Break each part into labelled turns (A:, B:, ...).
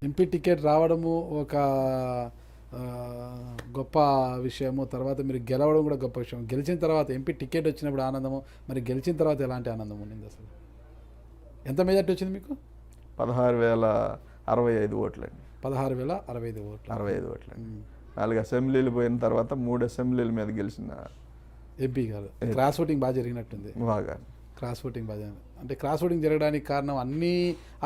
A: MP ticket రావడము ఒక గొప్ప విషయము, తర్వాత మీరు గెలవడం కూడా గొప్ప విషయం. గెలిచిన తర్వాత ఎంపీ టికెట్ వచ్చినప్పుడు ఆనందము, మరి గెలిచిన తర్వాత ఎలాంటి ఆనందం ఉండింది అసలు? ఎంత మెజార్టీ వచ్చింది మీకు?
B: 16,065 ఓట్లండి.
A: 16,065 ఓట్లు.
B: 65 ఓట్లండి. 4 అసెంబ్లీలు పోయిన తర్వాత 3 అసెంబ్లీల మీద గెలిచిన
A: ఎంపీ గారు. క్రాస్ ఓటింగ్ బాగా జరిగినట్టుంది.
B: బాగా
A: క్రాస్ ఓటింగ్ బాగా, అంటే క్రాస్ ఓటింగ్ జరగడానికి కారణం అన్ని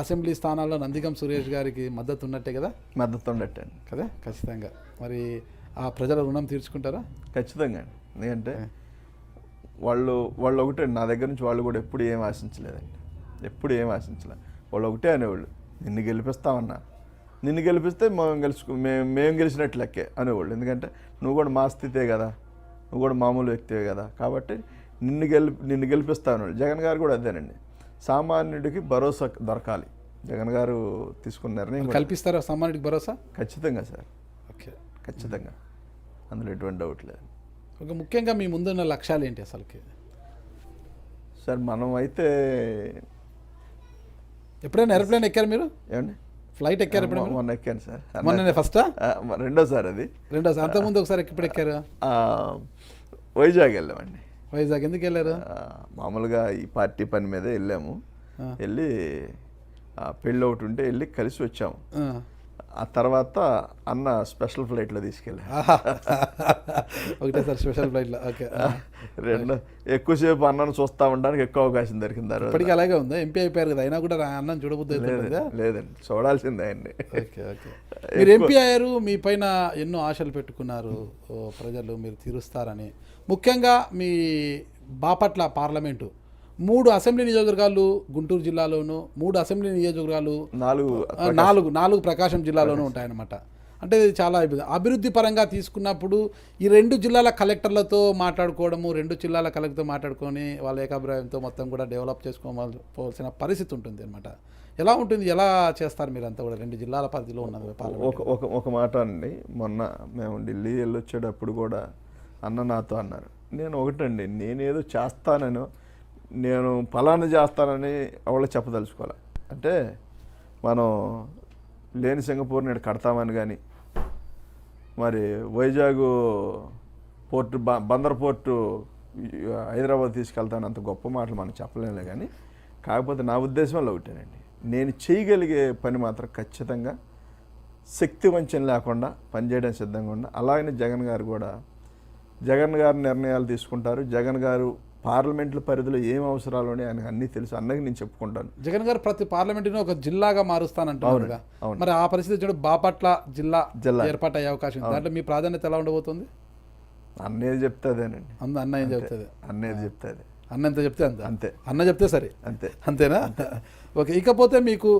A: అసెంబ్లీ స్థానాల్లో నందిగం సురేష్ గారికి మద్దతు ఉన్నట్టే కదా?
B: మద్దతు ఉండట్టండి
A: కదా, ఖచ్చితంగా. మరి ఆ ప్రజల రుణం తీర్చుకుంటారా?
B: ఖచ్చితంగా. ఎందుకంటే వాళ్ళు ఒకటే, నా దగ్గర నుంచి వాళ్ళు కూడా ఎప్పుడు ఏం ఆశించలేదండి, ఎప్పుడు ఏం ఆశించలేదు. వాళ్ళు ఒకటే అనేవాళ్ళు, నిన్ను గెలిపిస్తామన్నా, నిన్ను గెలిపిస్తే మేము గెలిచినట్లు లెక్కే అనేవాళ్ళు. ఎందుకంటే నువ్వు కూడా మా స్థితే కదా, నువ్వు కూడా మామూలు వ్యక్తివే కదా, కాబట్టి నిన్ను గెలిపిస్తామని. జగన్ గారు కూడా అదేనండి, సామాన్యుడికి భరోసా దొరకాలి. జగన్ గారు తీసుకున్న నిర్ణయం
A: కల్పిస్తారా సామాన్యుడికి భరోసా?
B: ఖచ్చితంగా సార్,
A: ఓకే,
B: ఖచ్చితంగా, అందులో ఎటువంటి డౌట్ లేదు.
A: ఒక ముఖ్యంగా మీ ముందున్న లక్ష్యాలు ఏంటి అసలుకి?
B: సార్ మనం అయితే
A: ఎప్పుడైనా ఏరోప్లేన్ ఎక్కారు మీరు?
B: ఏమండి,
A: ఫ్లైట్ ఎక్కారు ఎప్పుడైనా?
B: మొన్న ఎక్కాను సార్.
A: మొన్ననే ఫస్టా?
B: రెండోసారి. అది
A: రెండోసారి. అంతకుముందు ఒకసారి ఎప్పుడు ఎక్కారు?
B: వైజాగ్ వెళ్ళామండి.
A: వైజాగ్ ఎందుకు వెళ్ళారు?
B: మామూలుగా ఈ పార్టీ పని మీద వెళ్ళాము. వెళ్ళి పెళ్ళి ఒకటి ఉంటే వెళ్ళి కలిసి వచ్చాము. ఆ తర్వాత అన్న స్పెషల్ ఫ్లైట్లో తీసుకెళ్ళాను.
A: ఒకటే సార్ స్పెషల్ ఫ్లైట్లో. ఓకే.
B: ఎక్కువసేపు అన్నను చూస్తూ ఉండడానికి ఎక్కువ అవకాశం దొరికింది.
A: ఇప్పటికీ అలాగే ఉందా? ఎంపీ అయిపోయారు కదా, అయినా కూడా అన్నం చూడబుద్ది
B: లేదండి, చూడాల్సిందే అండి.
A: Okay, okay. మీరు ఎంపీ అయ్యారు, మీ పైన ఎన్నో ఆశలు పెట్టుకున్నారు ప్రజలు, మీరు తీరుస్తారని. ముఖ్యంగా మీ బాపట్ల పార్లమెంటు 3 అసెంబ్లీ నియోజకవర్గాలు గుంటూరు జిల్లాలోను, 3 అసెంబ్లీ నియోజకవర్గాలు 4 ప్రకాశం జిల్లాలోనూ ఉంటాయన్నమాట. అంటే ఇది చాలా అభివృద్ధి పరంగా తీసుకున్నప్పుడు ఈ 2 జిల్లాల కలెక్టర్లతో మాట్లాడుకోవడము, 2 జిల్లాల కలెక్టర్తో మాట్లాడుకొని వాళ్ళ ఏకాభిప్రాయంతో మొత్తం కూడా డెవలప్ చేసుకోవాల్సిన పరిస్థితి ఉంటుంది అనమాట. ఎలా ఉంటుంది, ఎలా చేస్తారు మీరంతా కూడా 2 జిల్లాల పరిధిలో ఉన్నది?
B: ఒక మాట అండి, మొన్న మేము ఢిల్లీ వెళ్ళొచ్చేటప్పుడు కూడా అన్న నాతో అన్నారు, నేను ఒకటండి, నేనేదో చేస్తానని, నేను ఫలానా చేస్తానని వాళ్ళు చెప్పదలుచుకోవాలి. అంటే మనం లేని సింగపూర్ నేడు కడతామని కానీ, మరి వైజాగ్ పోర్టు బందర్ పోర్టు హైదరాబాద్ తీసుకెళ్తాను అంత గొప్ప మాటలు మనం చెప్పలేములే. కానీ కాకపోతే నా ఉద్దేశంలో ఒకటేనండి, నేను చేయగలిగే పని మాత్రం ఖచ్చితంగా శక్తి వంచన లేకుండా పనిచేయడానికి సిద్ధంగా ఉన్నా. అలాగనే జగన్ గారు నిర్ణయాలు తీసుకుంటారు. జగన్ గారు పార్లమెంట్ల పరిధిలో ఏం అవసరాలు ఉన్నాయి ఆయనకు అన్నీ తెలుసు. అన్నకి నేను చెప్పుకుంటాను.
A: జగన్ గారు ప్రతి పార్లమెంటును ఒక జిల్లాగా మారుస్తానంటున్నారుగా, మరి ఆ పరిస్థితి చూడ బాపట్ల జిల్లా ఏర్పాటు అయ్యే అవకాశం ఉంది. దాంట్లో మీ ప్రాధాన్యత ఎలా ఉండబోతుంది?
B: అన్నేది చెప్తాదేనండి.
A: అన్న ఏం చెప్తుంది?
B: అన్నేది చెప్తాది.
A: అన్న ఎంత చెప్తే అంతే. అన్న చెప్తే సరే, అంతేనా? ఓకే. ఇకపోతే మీకు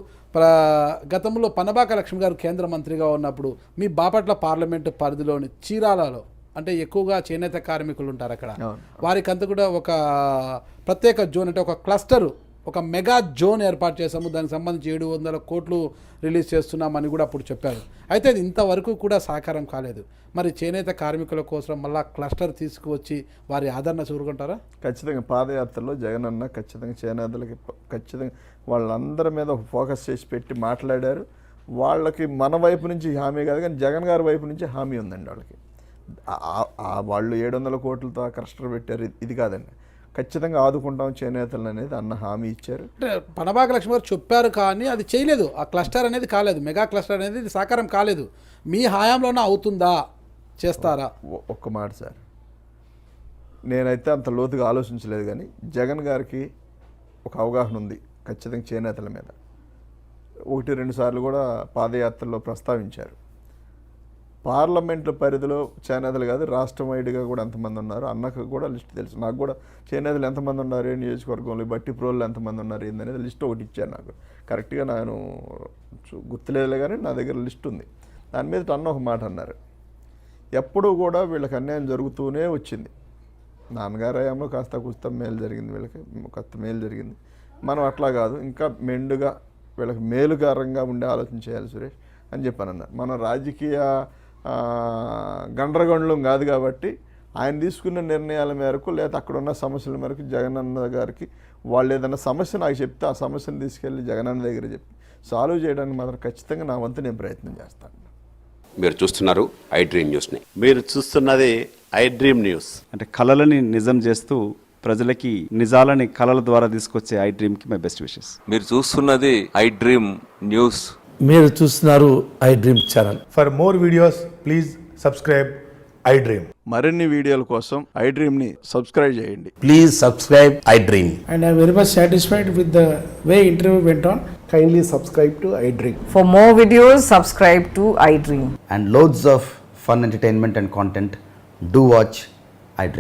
A: గతంలో పనబాక లక్ష్మి గారు కేంద్ర మంత్రిగా ఉన్నప్పుడు మీ బాపట్ల పార్లమెంటు పరిధిలోని చీరాలలో, అంటే ఎక్కువగా చేనేత కార్మికులు ఉంటారు అక్కడ, వారికంతా కూడా ఒక ప్రత్యేక జోన్, అంటే ఒక క్లస్టరు, ఒక మెగా జోన్ ఏర్పాటు చేసాము, దానికి సంబంధించి 700 కోట్లు రిలీజ్ చేస్తున్నామని కూడా అప్పుడు చెప్పారు. అయితే అది ఇంతవరకు కూడా సాకారం కాలేదు. మరి చేనేత కార్మికుల కోసం మళ్ళీ క్లస్టర్ తీసుకువచ్చి వారి ఆదరణ చూరుకుంటారా?
B: ఖచ్చితంగా పాదయాత్రలో జగన్ అన్న ఖచ్చితంగా చేనేతలకి ఖచ్చితంగా వాళ్ళందరి మీద ఒక ఫోకస్ చేసి పెట్టి మాట్లాడారు. వాళ్ళకి మన వైపు నుంచి హామీ కాదు, కానీ జగన్ గారి వైపు నుంచి హామీ ఉందండి. వాళ్ళకి వాళ్ళు 700 కోట్లతో క్లస్టర్ పెట్టారు, ఇది కాదండి, ఖచ్చితంగా ఆదుకుంటాం చేనేతలు అనేది అన్న హామీ ఇచ్చారు.
A: అంటే పనబాక లక్ష్మి గారు చెప్పారు, కానీ అది చేయలేదు. ఆ క్లస్టర్ అనేది కాలేదు, మెగా క్లస్టర్ అనేది సాకారం కాలేదు. మీ హయాంలోనే అవుతుందా, చేస్తారా?
B: ఒక్క మాట సార్, నేనైతే అంత లోతుగా ఆలోచించలేదు, కానీ జగన్ గారికి ఒక అవగాహన ఉంది ఖచ్చితంగా చేనేతల మీద. 1-2 సార్లు కూడా పాదయాత్రలో ప్రస్తావించారు. పార్లమెంట్ల పరిధిలో చేనేతలు కాదు, రాష్ట్రం వైడ్గా కూడా ఎంతమంది ఉన్నారు అన్నకు కూడా లిస్ట్ తెలుసు. నాకు కూడా చేనేతలు ఎంతమంది ఉన్నారు, ఏ నియోజకవర్గంలో బట్టి ప్రోళ్ళు ఎంతమంది ఉన్నారు ఏందనేది లిస్ట్ ఒకటి ఇచ్చారు. నాకు కరెక్ట్గా నేను గుర్తులేదులే, కానీ నా దగ్గర లిస్ట్ ఉంది. దాని మీద అన్న ఒక మాట అన్నారు, ఎప్పుడూ కూడా వీళ్ళకి అన్యాయం జరుగుతూనే వచ్చింది. నాన్నగారు అయ్యామో కాస్త కుస్త మేలు జరిగింది, వీళ్ళకి కొత్త మేలు జరిగింది. మనం అట్లా కాదు, ఇంకా మెండుగా వీళ్ళకి మేలుకారంగా ఉండే ఆలోచన చేయాలి సురేష్ అని చెప్పానన్నారు. మన రాజకీయ గండ్రగొండలం కాదు కాబట్టి ఆయన తీసుకున్న నిర్ణయాల మేరకు లేదా అక్కడ ఉన్న సమస్యల మేరకు జగనన్న గారికి వాళ్ళు ఏదైనా సమస్య నాకు చెప్తే ఆ సమస్యను తీసుకెళ్ళి జగనన్న దగ్గర చెప్పి సాల్వ్ చేయడానికి మాత్రం ఖచ్చితంగా నా వంతు నేను ప్రయత్నం చేస్తాను.
C: మీరు చూస్తున్నారు ఐ డ్రీమ్ న్యూస్ని.
D: మీరు చూస్తున్నది ఐ డ్రీమ్ న్యూస్.
E: అంటే కళలని నిజం చేస్తూ ప్రజలకి నిజాలని కళల ద్వారా తీసుకొచ్చే ఐ డ్రీమ్కి మై బెస్ట్ విషెస్.
F: మీరు చూస్తున్నది ఐ డ్రీమ్ న్యూస్.
G: మీరు చూస్తున్నారు I dream channel.
H: For more videos, please subscribe iDream.
B: మరిన్ని వీడియోల కోసం ఐ డ్రీమ్ని సబ్స్క్రైబ్ చేయండి.
G: Please subscribe I dream.
I: And I'm very much satisfied with the way interview went on.
H: Kindly subscribe to iDream.
J: For more videos, subscribe to iDream.
G: And loads of fun entertainment and content. Do watch iDream.